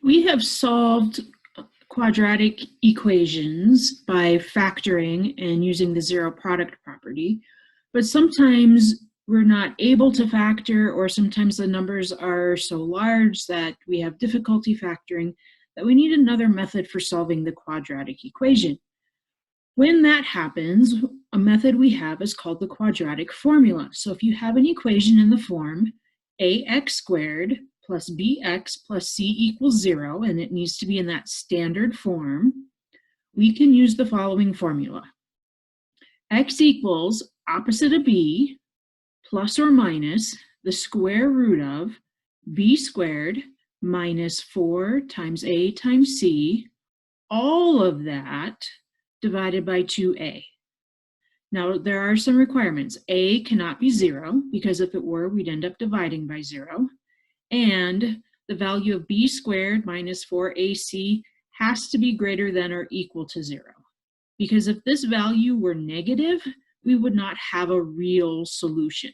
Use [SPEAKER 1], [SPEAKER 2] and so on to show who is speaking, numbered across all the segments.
[SPEAKER 1] We have solved quadratic equations by factoring and using the zero product property, but sometimes we're not able to factor, or sometimes the numbers are so large that we have difficulty factoring that we need another method for solving the quadratic equation. When that happens, a method we have is called the quadratic formula. So if you have an equation in the form ax squared plus bx plus c equals 0, and it needs to be in that standard form, we can use the following formula. X equals opposite of b plus or minus the square root of b squared minus 4 times a times c, all of that divided by 2a. Now, there are some requirements. A cannot be 0, because if it were, we'd end up dividing by 0. And the value of b squared minus 4ac has to be greater than or equal to 0. Because if this value were negative, we would not have a real solution.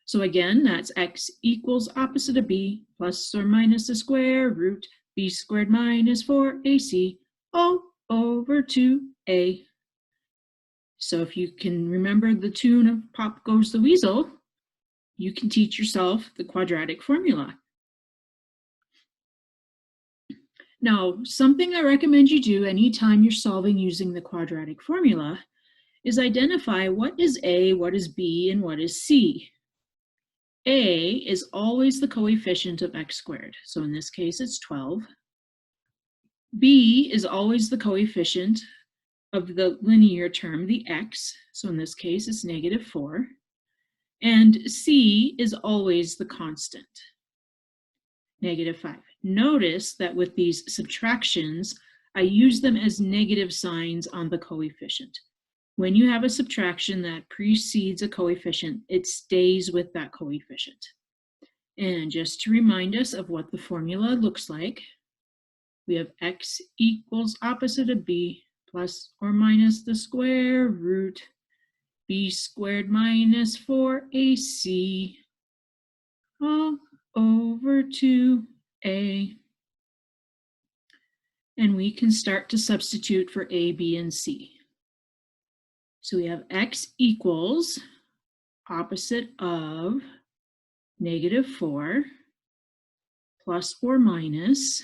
[SPEAKER 1] So again, that's x equals opposite of b plus or minus the square root b squared minus 4ac all over 2a. So if you can remember the tune of Pop Goes the Weasel, you can teach yourself the quadratic formula. Now, something I recommend you do anytime you're solving using the quadratic formula is identify what is a, what is b, and what is c. A is always the coefficient of x squared. So in this case, it's 12. B is always the coefficient of the linear term, the x. So in this case, it's negative 4. And c is always the constant, negative 5. Notice that with these subtractions, I use them as negative signs on the coefficient. When you have a subtraction that precedes a coefficient, it stays with that coefficient. And just to remind us of what the formula looks like, we have x equals opposite of b plus or minus the square root b squared minus 4ac all over 2a. And we can start to substitute for a, b, and c. So we have x equals opposite of negative 4 plus or minus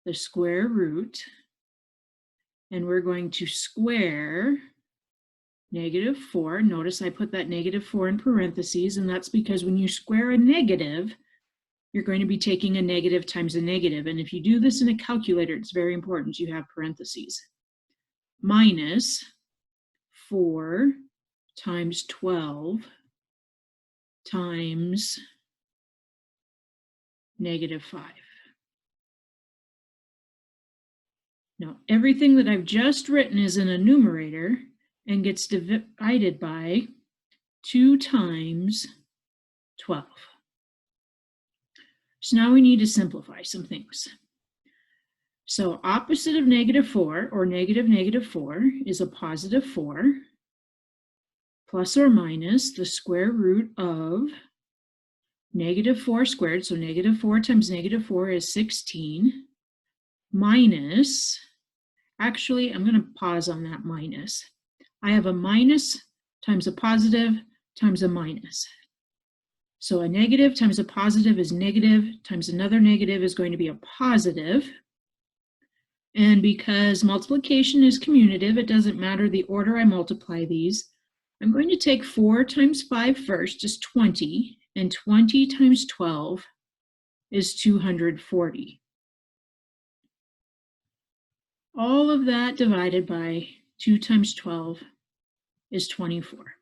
[SPEAKER 1] the square root, and we're going to square negative 4. Notice I put that negative 4 in parentheses, and that's because when you square a negative, you're going to be taking a negative times a negative. And if you do this in a calculator, it's very important you have parentheses. Minus 4 times 12 times negative 5. Now, everything that I've just written is in a numerator and gets divided by 2 times 12. So now we need to simplify some things. So opposite of negative 4, or negative 4, is a positive 4, plus or minus the square root of negative 4 squared, so negative 4 times negative 4 is 16, minus, actually, I'm going to pause on that minus. I have a minus times a positive times a minus. So a negative times a positive is negative, times another negative is going to be a positive. And because multiplication is commutative, it doesn't matter the order I multiply these. I'm going to take 4 times 5 first is 20, and 20 times 12 is 240. All of that divided by 2 times 12 is 24.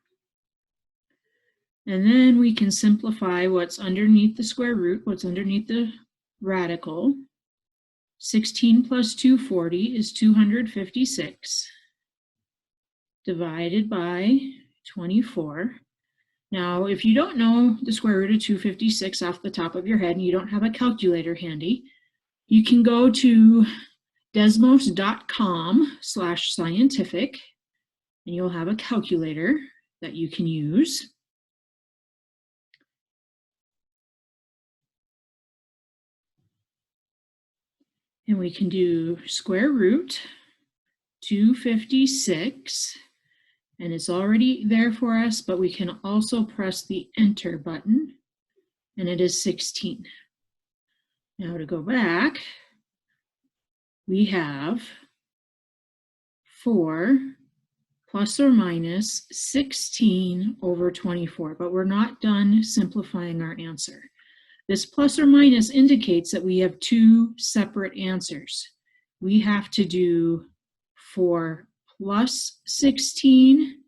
[SPEAKER 1] And then we can simplify what's underneath the square root, what's underneath the radical. 16 plus 240 is 256, divided by 24. Now, if you don't know the square root of 256 off the top of your head and you don't have a calculator handy, you can go to desmos.com/scientific, and you'll have a calculator that you can use. And we can do square root 256, and it's already there for us, but we can also press the enter button, and it is 16. Now to go back, we have 4 plus or minus 16 over 24, but we're not done simplifying our answer. This plus or minus indicates that we have two separate answers. We have to do 4 plus 16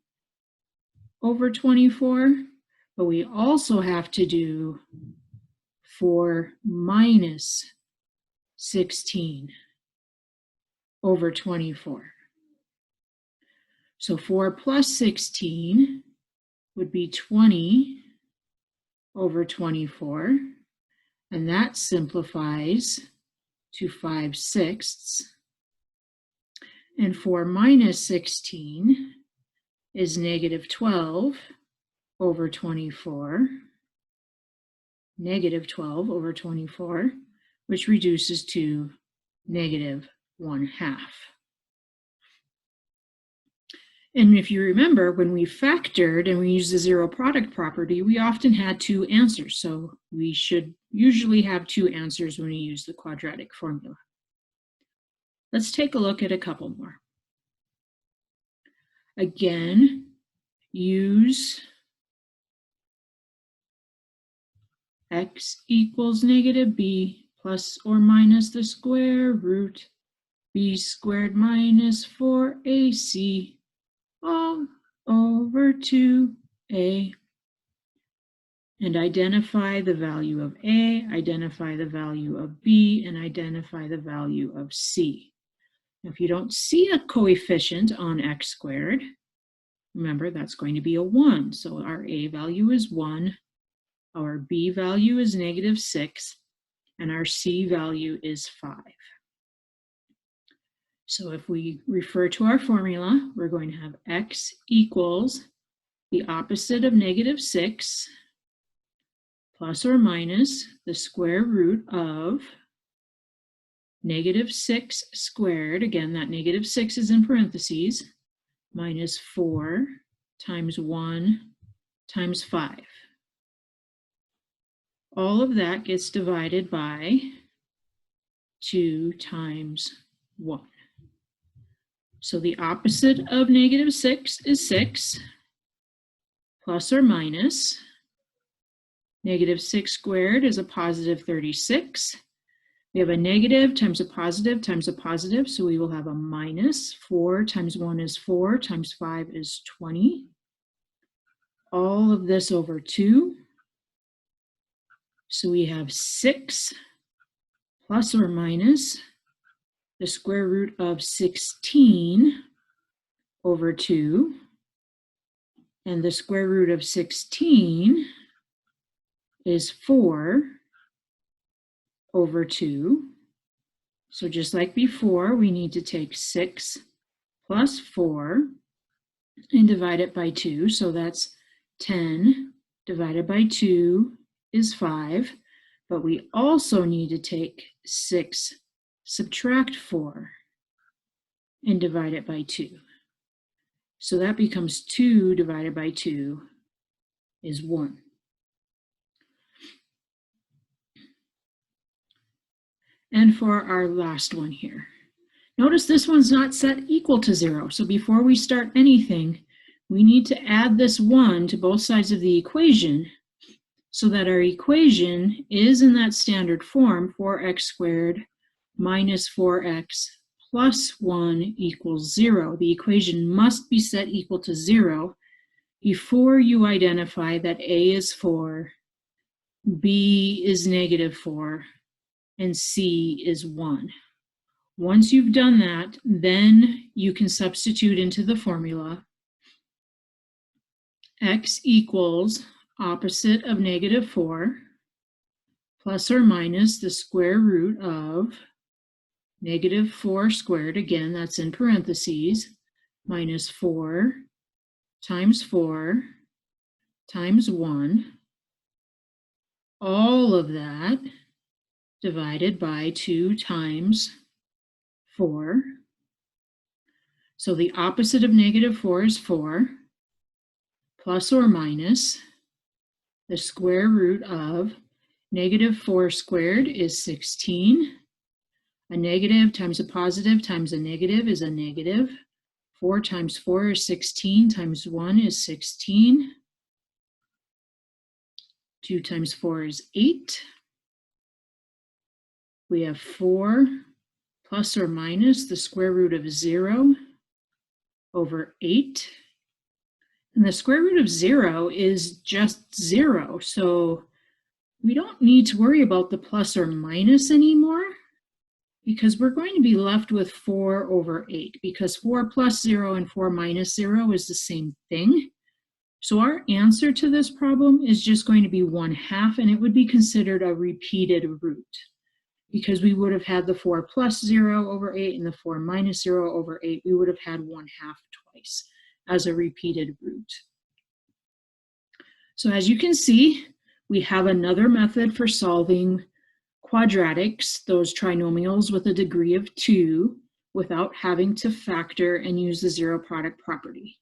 [SPEAKER 1] over 24, but we also have to do 4 minus 16 over 24. So 4 plus 16 would be 20 over 24, and that simplifies to 5/6. And 4 minus 16 is negative 12 over 24, negative 12 over 24, which reduces to negative 1/2. And if you remember, when we factored and we used the zero product property, we often had two answers. So we should usually have two answers when we use the quadratic formula. Let's take a look at a couple more. Again, use x equals negative b plus or minus the square root b squared minus 4ac all over 2a, and identify the value of a, identify the value of b, and identify the value of c. If you don't see a coefficient on x squared, remember that's going to be a 1. So our a value is 1, our b value is negative 6, and our c value is 5. So if we refer to our formula, we're going to have x equals the opposite of negative 6 plus or minus the square root of negative 6 squared, again that negative 6 is in parentheses, minus 4 times 1 times 5. All of that gets divided by 2 times 1. So the opposite of negative 6 is 6, plus or minus. Negative 6 squared is a positive 36. We have a negative times a positive, so we will have a minus. 4 times 1 is 4, times 5 is 20. All of this over 2. So we have 6 plus or minus the square root of 16 over 2. And the square root of 16 is 4 over 2. So just like before, we need to take 6 plus 4 and divide it by 2. So that's 10 divided by 2 is 5. But we also need to take 6, subtract 4, and divide it by 2. So that becomes 2 divided by 2 is 1. And for our last one here, notice this one's not set equal to 0. So before we start anything, we need to add this 1 to both sides of the equation so that our equation is in that standard form, 4x squared minus 4x plus 1 equals 0. The equation must be set equal to 0 before you identify that a is 4, b is negative 4, and c is 1. Once you've done that, then you can substitute into the formula x equals opposite of negative 4 plus or minus the square root of negative 4 squared, again that's in parentheses, minus 4 times 4 times 1, all of that divided by 2 times 4. So the opposite of negative 4 is 4, plus or minus the square root of negative 4 squared is 16. A negative times a positive times a negative is a negative. 4 times 4 is 16, times 1 is 16. 2 times 4 is 8. We have 4 plus or minus the square root of 0 over 8. And the square root of 0 is just 0, so we don't need to worry about the plus or minus anymore, because we're going to be left with 4 over 8, because 4 plus 0 and 4 minus 0 is the same thing. So our answer to this problem is just going to be 1/2, and it would be considered a repeated root, because we would have had the 4 plus 0 over 8 and the 4 minus 0 over 8. We would have had 1/2 twice as a repeated root. So as you can see, we have another method for solving quadratics, those trinomials with a degree of 2, without having to factor and use the zero product property.